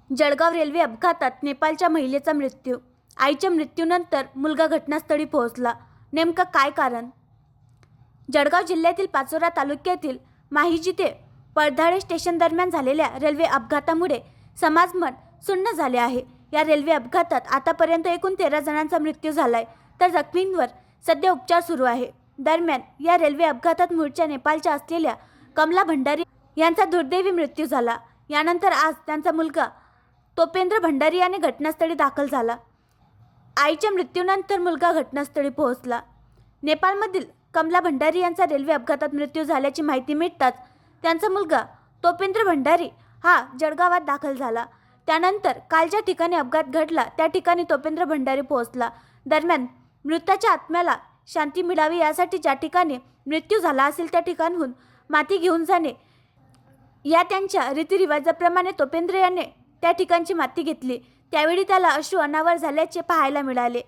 Jalgaon railway अपघातात नेपाळच्या महिलेचा मृत्यू. आईच्या मृत्यूनंतर मुलगा घटनास्थळी पोहोचला. नेमकं काय कारण? जळगाव जिल्ह्यातील पाचोरा तालुक्यातील माहिजी ते पळधाडे स्टेशन दरम्यान झालेल्या रेल्वे अपघातामुळे समाजमन सुन्न झाले आहे. या रेल्वे अपघातात आतापर्यंत एकूण 13 जणांचा मृत्यू झालाय, तर जखमींवर सध्या उपचार सुरू आहे. दरम्यान या रेल्वे अपघातात मूळच्या नेपाळच्या असलेल्या कमला भंडारी यांचा दुर्दैवी मृत्यू झाला. यानंतर आज त्यांचा मुलगा तोपेंद्र भंडारी याने घटनास्थळी दाखल झाला. आईच्या मृत्यूनंतर मुलगा घटनास्थळी पोहोचला. नेपाळमधील कमला भंडारी यांचा रेल्वे अपघातात मृत्यू झाल्याची माहिती मिळताच त्यांचा मुलगा तोपेंद्र भंडारी हा जळगावात दाखल झाला. त्यानंतर काल ज्या ठिकाणी अपघात घडला त्या ठिकाणी तोपेंद्र भंडारी पोहोचला. दरम्यान मृताच्या आत्म्याला शांती मिळावी यासाठी ज्या ठिकाणी मृत्यू झाला असेल त्या ठिकाणहून माती घेऊन जाणे या त्यांच्या रीतिरिवाजाप्रमाणे तोपेंद्र याने त्या ठिकाणची माती घेतली. त्यावेळी त्याला अश्रू अनावर झाल्याचे पाहायला मिळाले.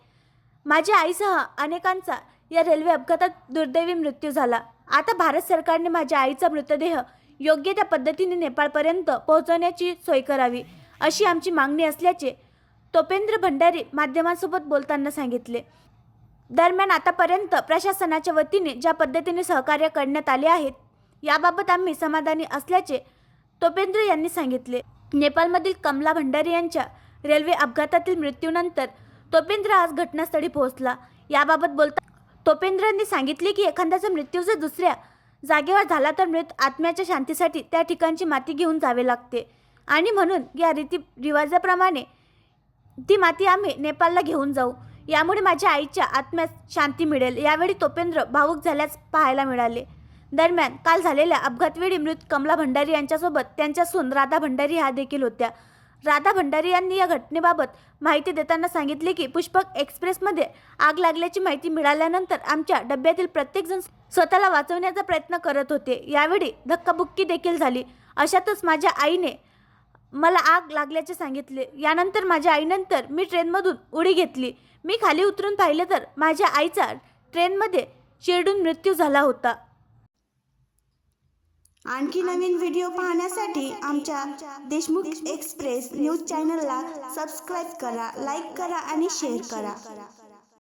माझ्या आईसह अनेकांचा या रेल्वे अपघातात दुर्दैवी मृत्यू झाला. आता भारत सरकारने माझ्या आईचा मृतदेह योग्य त्या पद्धतीने नेपाळपर्यंत पोहोचवण्याची सोय करावी अशी आमची मागणी असल्याचे तोपेंद्र भंडारी माध्यमांसोबत बोलताना सांगितले. दरम्यान आतापर्यंत प्रशासनाच्या वतीने ज्या पद्धतीने सहकार्य करण्यात आले आहेत याबाबत आम्ही समाधानी असल्याचे तोपेंद्र यांनी सांगितले. नेपाळमधील कमला भंडारी यांच्या रेल्वे अपघातातील मृत्यूनंतर तोपेंद्र आज घटनास्थळी पोहोचला. याबाबत बोलता तोपेंद्रांनी सांगितले की एखाद्याचा मृत्यू जर दुसऱ्या जागेवर झाला तर मृत आत्म्याच्या शांतीसाठी त्या ठिकाणची माती घेऊन जावे लागते आणि म्हणून या रीतिरिवाजाप्रमाणे ती माती आम्ही नेपाळला घेऊन जाऊ. यामुळे माझ्या आईच्या आत्म्यास शांती मिळेल. यावेळी तोपेंद्र भावूक झाल्यास पाहायला मिळाले. दरम्यान काल झालेल्या अपघातवेळी मृत कमला भंडारी यांच्यासोबत त्यांच्या सून राधा भंडारी ह्या देखील होत्या. राधा भंडारी यांनी या घटनेबाबत माहिती देताना सांगितले की पुष्पक एक्सप्रेसमध्ये आग लागल्याची माहिती मिळाल्यानंतर आमच्या डब्यातील प्रत्येकजण स्वतःला वाचवण्याचा प्रयत्न करत होते. यावेळी धक्काबुक्की देखील झाली. अशातच माझ्या आईने मला आग लागल्याचे सांगितले. यानंतर माझ्या आईनंतर मी ट्रेनमधून उडी घेतली. मी खाली उतरून पाहिले तर माझ्या आईचा ट्रेनमध्ये चिरडून मृत्यू झाला होता. आणखी नवीन व्हिडिओ पाहण्यासाठी आमच्या देशमुख एक्सप्रेस न्यूज चॅनलला सबस्क्राईब करा, लाईक करा आणि शेअर करा.